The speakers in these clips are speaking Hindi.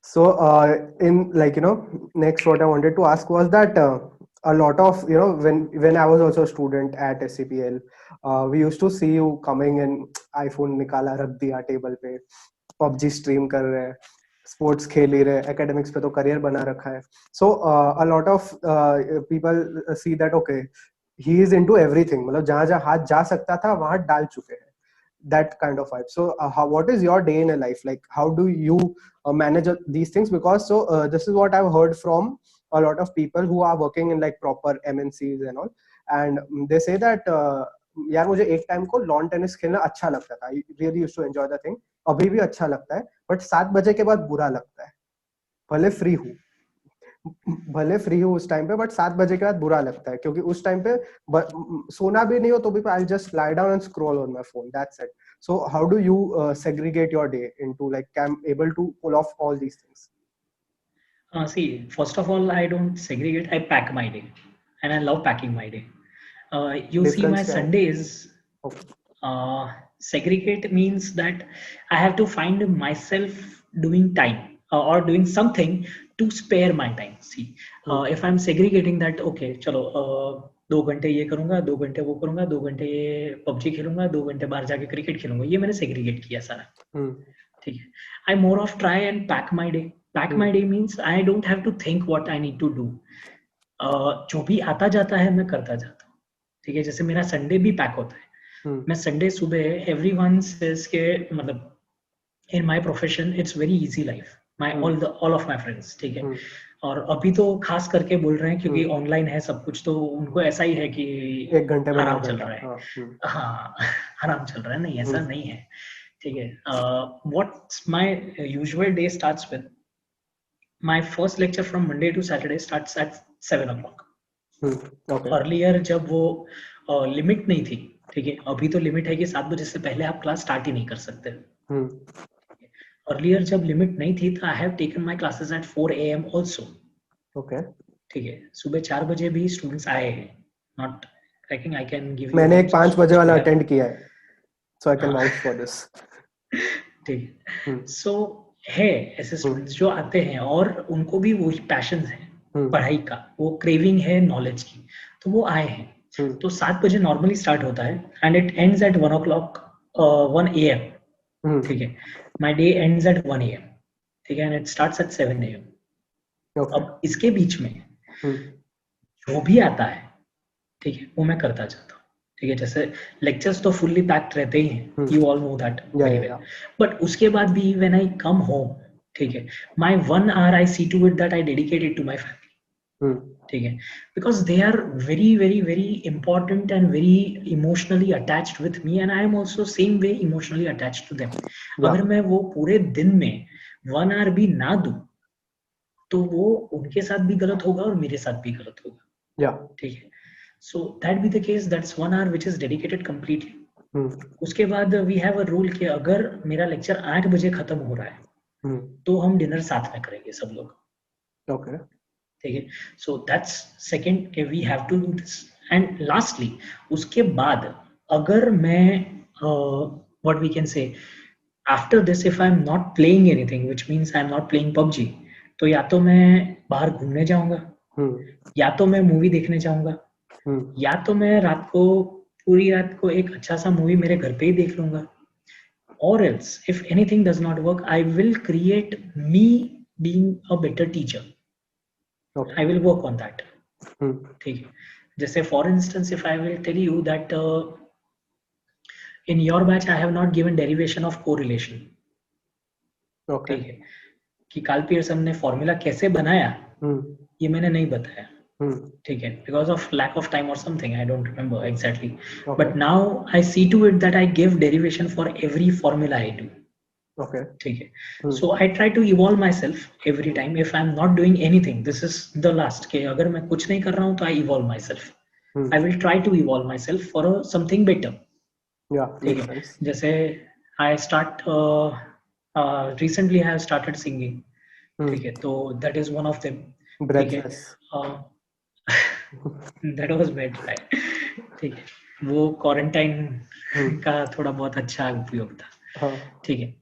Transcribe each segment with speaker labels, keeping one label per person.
Speaker 1: So, in like next what I wanted to ask was that a lot of when I was also a student at SCPL, we used to see you coming in iPhone निकाला रख दिया टेबल पे, PUBG स्ट्रीम कर रहे हैं, स्पोर्ट्स खेल ही रहे, एकेडमिक्स पे तो करियर बना रखा है. So a lot of people see that okay, he is into everything. मतलब जहाँ जहाँ हाथ जा सकता था वहाँ डाल चुके हैं. That kind of vibe. So what is your day in a life like? How do you manage these things? Because this is what I've heard from a lot of people who are working in like proper MNCs and all, and they say that यार मुझे एक टाइम को लॉन टेनिस खेलना अच्छा लगता था. I really used to enjoy the thing. अभी भी अच्छा लगता है, बट 7 बजे के बाद बुरा लगता है. भले फ्री हूँ, भले फ्री हूँ उस टाइम पे, बट 7 बजे के बाद बुरा लगता है, क्योंकि उस टाइम पे सोना भी नहीं हो तो भी I just lie down and scroll on my phone. That's it. So how do you segregate your day into like I'm able to pull off all these things?
Speaker 2: See, first of all, I don't segregate. I pack my day, and I love packing my day. You see, my
Speaker 1: Difference क्या है?
Speaker 2: Sundays
Speaker 1: Okay.
Speaker 2: segregate means that I have to find myself doing time or doing something to spare my time. See, if I'm segregating that, okay, चलो 2 घंटे ये करूंगा, 2 घंटे वो करूंगा, 2 घंटे ये पबजी खेलूंगा, 2 घंटे बाहर जाके क्रिकेट खेलूंगा, ये मैंने सेग्रीगेट किया सारा. ठीक है. I more of try and pack my day. Pack my day means I don't have to think what I need to do. जो भी आता जाता है मैं करता जाता हूँ. ठीक है. जैसे मेरा संडे भी पैक होता है. मैं संडे सुबह एवरीवन सेज के मतलब in my profession it's very easy life. My all of my friends. ठीक है. और अभी तो खास करके बोल रहे हैं क्योंकि ऑनलाइन है सब कुछ, तो उनको ऐसा ही है कि
Speaker 1: 1 घंटे में
Speaker 2: आराम
Speaker 1: 9
Speaker 2: चल
Speaker 1: घंटा
Speaker 2: रहा है.
Speaker 1: हाँ.
Speaker 2: हाँ आराम चल रहा है. नहीं, ऐसा नहीं है. ठीक है. What's my usual day starts with my first lecture from Monday to Saturday starts at 7 o'clock.
Speaker 1: Okay.
Speaker 2: Earlier जब वो लिमिट नहीं थी. ठीक है. अभी तो लिमिट है कि 7 बजे से पहले आप क्लास स्टार्ट ही नहीं कर सकते. अर्लियर जब लिमिट नहीं थी तो I have taken my classes at 4 AM also.
Speaker 1: Okay.
Speaker 2: ठीक है. सुबह 4 बजे भी स्टूडेंट्स आए हैं. Not tracking. I can give you
Speaker 1: मैंने एक
Speaker 2: नेम्स ऑफ
Speaker 1: 5 बजे
Speaker 2: स्टूडेंट्स
Speaker 1: वाला
Speaker 2: हु
Speaker 1: अटेंड किया है, so I can
Speaker 2: have.
Speaker 1: vouch for this.
Speaker 2: ठीक है. सो है ऐसे स्टूडेंट्स जो आते हैं और उनको भी वही पैशन है पढ़ाई का, वो क्रेविंग है नॉलेज की, तो वो आए हैं. तो 7 बजे नॉर्मली स्टार्ट होता है and it ends at 1 o'clock 1 AM. ठीक है. My day ends at 1 AM. ठीक है. And it starts at 7 AM.
Speaker 1: Okay.
Speaker 2: अब इसके बीच में जो भी आता है, ठीक है, वो मैं करता जाता हूँ. ठीक है. जैसे लेक्चर्स तो फुल्ली पैक्ड रहते ही हैं, you all know that very well. But उसके बाद भी व्हेन आई कम होम, ठीक है, my 1 hour I see to it that I dedicate it to my family. ठीक है. Because they are very very very important and very emotionally attached with me and I am also same way emotionally attached to them. अगर मैं वो पूरे दिन में 1 hour भी ना दूं तो वो उनके साथ भी गलत होगा और मेरे साथ भी गलत होगा. ठीक है. So that be the case, that's 1 hour which is dedicated completely. उसके बाद वी हैव अ रूल कि अगर मेरा लेक्चर 8 बजे खत्म हो रहा है तो हम डिनर साथ में करेंगे सब लोग.
Speaker 1: Okay.
Speaker 2: ठीक है. सो दैट्स सेकंड कि we have to do this. And lastly उसके बाद अगर मैं what we can say after this if I am not playing anything which means I am not playing PUBG, तो या तो मैं बाहर घूमने जाऊंगा, या तो मैं मूवी देखने जाऊंगा, या तो मैं रात को पूरी रात को एक अच्छा सा मूवी मेरे घर पे ही देख लूंगा. or else if anything does not work I will create me being a better teacher. I will work on that. ठीक है. जैसे for instance if I will tell you that in your batch I have not given derivation of correlation.
Speaker 1: Okay.
Speaker 2: ठीक है. कि कार्ल पियर्सन ने फॉर्मूला कैसे बनाया ये मैंने नहीं बताया. ठीक है. because of lack of time or something I don't remember exactly. But now I see to it that I give derivation for every formula I do.
Speaker 1: Okay.
Speaker 2: ठीक है. So I try to evolve myself every time. If I'm not doing anything, this is the last कि अगर मैं कुछ नहीं कर रहा हूँ तो I evolve myself. I will try to evolve myself for something better.
Speaker 1: Yeah,
Speaker 2: ठीक
Speaker 1: makes
Speaker 2: है.
Speaker 1: sense.
Speaker 2: जैसे I start recently I have started singing. ठीक है. तो that is one of them. ठीक है.
Speaker 1: Breathless.
Speaker 2: That was bad right. ठीक है. वो क्वारंटाइन का थोड़ा बहुत अच्छा उपयोग था. ठीक है.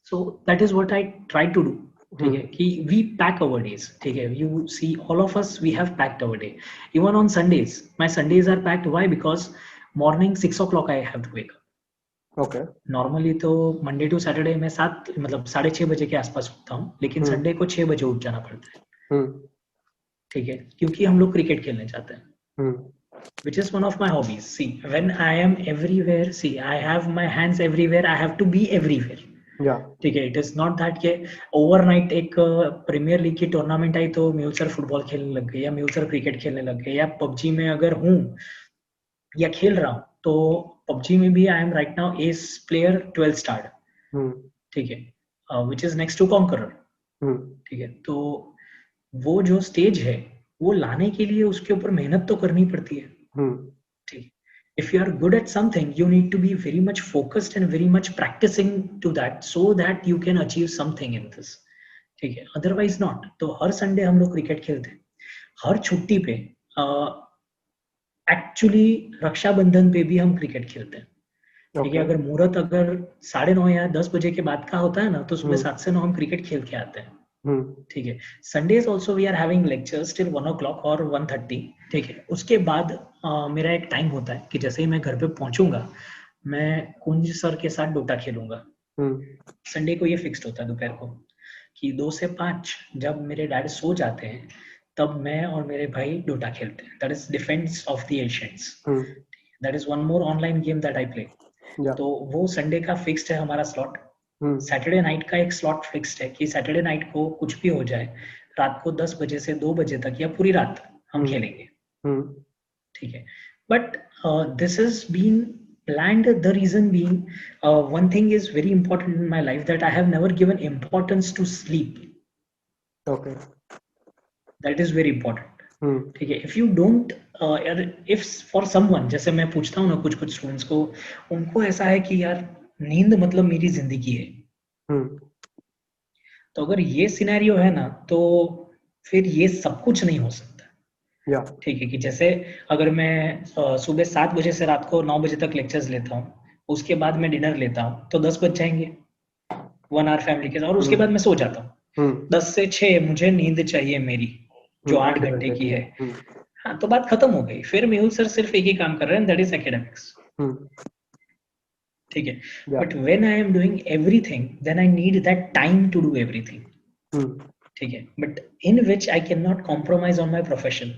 Speaker 2: So that is what I try to do. ठीक है, कि वी पैक अवर डेज, ठीक है, you see all of us we have packed our day, even on Sundays my Sundays are packed, why? Because morning 6 o'clock I have to wake up.
Speaker 1: Okay.
Speaker 2: Normally तो मंडे टू सैटरडे में 7 मतलब 6:30 बजे के आसपास उठता हूँ, लेकिन संडे को 6 बजे उठ जाना पड़ता है, ठीक है, क्योंकि हम लोग क्रिकेट खेलने जाते हैं, which is one of my hobbies. See, when I am everywhere, see, I have my hands everywhere, I have to be everywhere. ठीक है, इट इज नॉट दैट के ओवरनाइट एक प्रीमियर लीग की टूर्नामेंट आई तो म्यूल सर फुटबॉल खेलने लग गए या म्यूल सर क्रिकेट खेलने लग गए, या पबजी में अगर हूँ या खेल रहा हूँ तो पबजी में भी I am right now ace player 12 star, ठीक है, which is next to conqueror, ठीक है, तो वो जो स्टेज है वो लाने के लिए उसके ऊपर मेहनत तो करनी पड़ती है, ठीक। If you are good at something, you need to be very much focused and very much practicing to that so that you can achieve something in this, ठीक है, otherwise not। तो हर संडे हम लोग क्रिकेट खेलते हैं, हर छुट्टी पे एक्चुअली रक्षाबंधन पे भी हम क्रिकेट खेलते हैं, ठीक है, अगर मुहूर्त अगर 9:30 या 10 बजे के बाद का होता है ना तो सुबह 7 से 9 हम क्रिकेट खेल के आते हैं, ठीक है। Sundays also we are having lectures till 1 o'clock और 1:30, ठीक है। उसके बाद मेरा एक टाइम होता है कि जैसे ही मैं घर पे पहुंचूंगा मैं कुंज सर के साथ डोटा खेलूंगा। संडे को ये फिक्स्ड होता है दोपहर को कि 2 से 5 जब मेरे डैड सो जाते हैं तब मैं और मेरे भाई डोटा खेलते हैं, that is defence of the Asians, that is one more online game that I play. तो वो संडे का फिक्स्ड है हमारा स्लॉट। सैटरडे नाइट का एक स्लॉट फिक्स्ड है कि सैटरडे नाइट को कुछ भी हो जाए रात को 10 बजे से 2 बजे तक या पूरी रात हम खेलेंगे, ठीक है। But this is been planned, the reason being one thing is very important in my life, that I have never given importance to sleep,
Speaker 1: okay,
Speaker 2: that is very important, ठीक है। if you don't if for someone, जैसे मैं पूछता हूँ ना कुछ स्टूडेंट्स को, उनको ऐसा है कि यार नींद मतलब मेरी जिंदगी है, तो अगर ये सिनेरियो है ना तो फिर ये सब कुछ नहीं हो सकता, ठीक है। कि जैसे अगर मैं सुबह 7 बजे से रात को 9 बजे तक लेक्चर्स लेता हूँ, उसके बाद मैं डिनर लेता हूँ तो 10 बज जाएंगे 1 आवर फैमिली के साथ, और उसके बाद मैं सो जाता हूँ। 10 से 6 मुझे नींद चाहिए मेरी, जो 8 घंटे की है। हाँ, तो बात खत्म हो गई। फिर मेहुल सर सिर्फ एक ही काम कर रहे हैं, दैट इज एकेडमिक्स, ठीक है। But when I am doing everything then I need that time to do everything, ठीक है। But in which I can not compromise on my profession,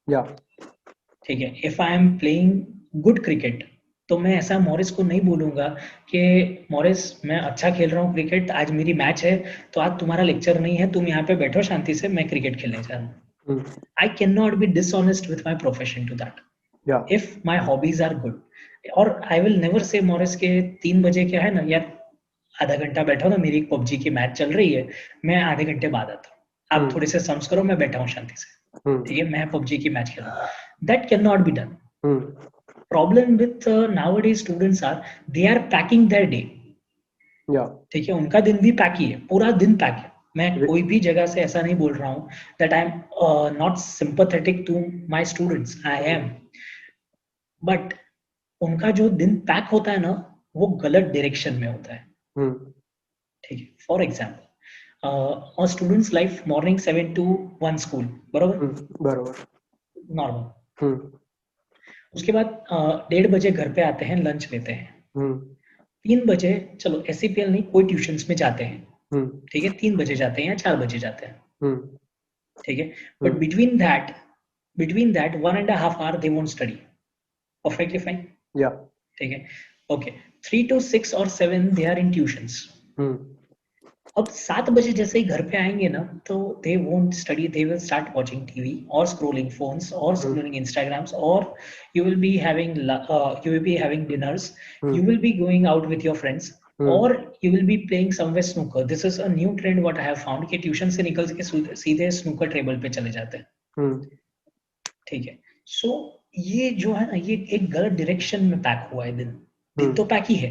Speaker 2: ठीक है। If I am playing good cricket तो मैं ऐसा मॉरिस को नहीं बोलूंगा कि मॉरिस मैं अच्छा खेल रहा हूँ क्रिकेट, आज मेरी मैच है तो आज तुम्हारा लेक्चर नहीं है, तुम यहाँ पे बैठो शांति से, मैं क्रिकेट खेलने जा रहा हूँ। I can not be dishonest with my profession to that if my hobbies are good. और I will never say Morris के 3 बजे क्या है ना यार, आधा घंटा बैठो ना, मेरी एक पबजी की मैच चल रही है, मैं आधे घंटे बाद आता हूँ, आप थोड़े से सम्स करो, मैं बैठा हूँ शांति से, ठीक है, मैं पबजी की मैच खेल रहा हूँ। That can not be done. Problem with nowadays students are they are packing their day, ठीक है, उनका दिन भी पैक ही है, पूरा दिन पैक है। मैं कोई भी जगह से ऐसा नहीं बोल रहा हूँ that I am not sympathetic to my students, I am, but उनका जो दिन पैक होता है ना वो गलत डायरेक्शन में होता है, ठीक है। फॉर एग्जाम्पल और students life morning 7 to 1 school, बरोबर नॉर्मल, उसके बाद 1:30 बजे घर पे आते हैं, लंच लेते हैं, 3 बजे चलो एससीपीएल नहीं कोई ट्यूशंस में जाते हैं, ठीक है, 3 बजे जाते हैं या 4 बजे जाते हैं, ठीक है। But between that 1.5 hour they won't study, perfectly fine, ठीक है, okay. 3 to 6 or 7 they are in tuitions। अब 7 बजे जैसे ही घर पे आएंगे ना तो they won't study, they will start watching TV or scrolling phones or scrolling Instagrams, or you will be having dinners, you will be going out with your friends, or you will be playing somewhere snooker। This is a new trend what I have found कि ट्यूशन से निकल के सीधे स्नूकर टेबल पे चले जाते हैं, ठीक है। सो ये जो है ना ये एक गलत डायरेक्शन में पैक हुआ है दिन तो पैक ही है,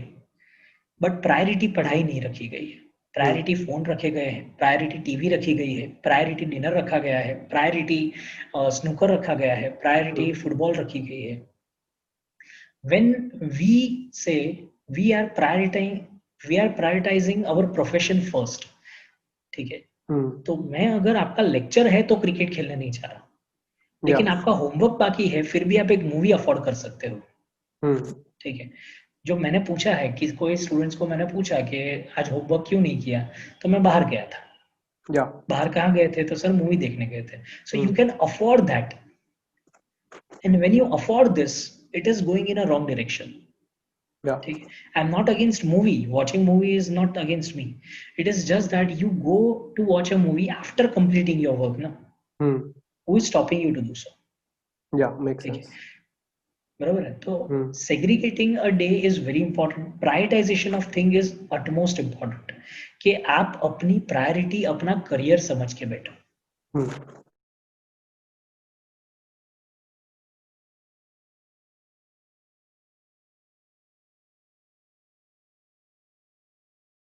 Speaker 2: बट प्रायोरिटी पढ़ाई नहीं रखी गई है, प्रायोरिटी फोन रखे गए हैं, प्रायोरिटी टीवी रखी गई है, प्रायोरिटी डिनर रखा गया है, प्रायोरिटी स्नूकर रखा गया है, प्रायोरिटी फुटबॉल रखी गई है। When we say we are prioritising our profession first, ठीक है, तो मैं अगर आपका लेक्चर है तो क्रिकेट खेलने नहीं चाह रहा, लेकिन आपका होमवर्क बाकी है, फिर भी आप एक मूवी अफोर्ड कर सकते हो। ठीक है, जो मैंने पूछा है कि कोई स्टूडेंट्स को मैंने पूछा कि आज होमवर्क क्यों नहीं किया, तो मैं बाहर गया था। बाहर कहाँ गए थे, तो सर मूवी देखने गए थे। So you can afford that, and when you afford this, it is going in a wrong direction. ठीक है, I am not against movie, watching movie is not against me, it is just that you go to watch a movie after completing your work ना, who is stopping you to do so?
Speaker 1: Makes sense,
Speaker 2: बराबर है। तो segregating a day is very important, prioritisation of thing is utmost important, कि आप अपनी प्रायोरिटी अपना करियर समझ के बैठो।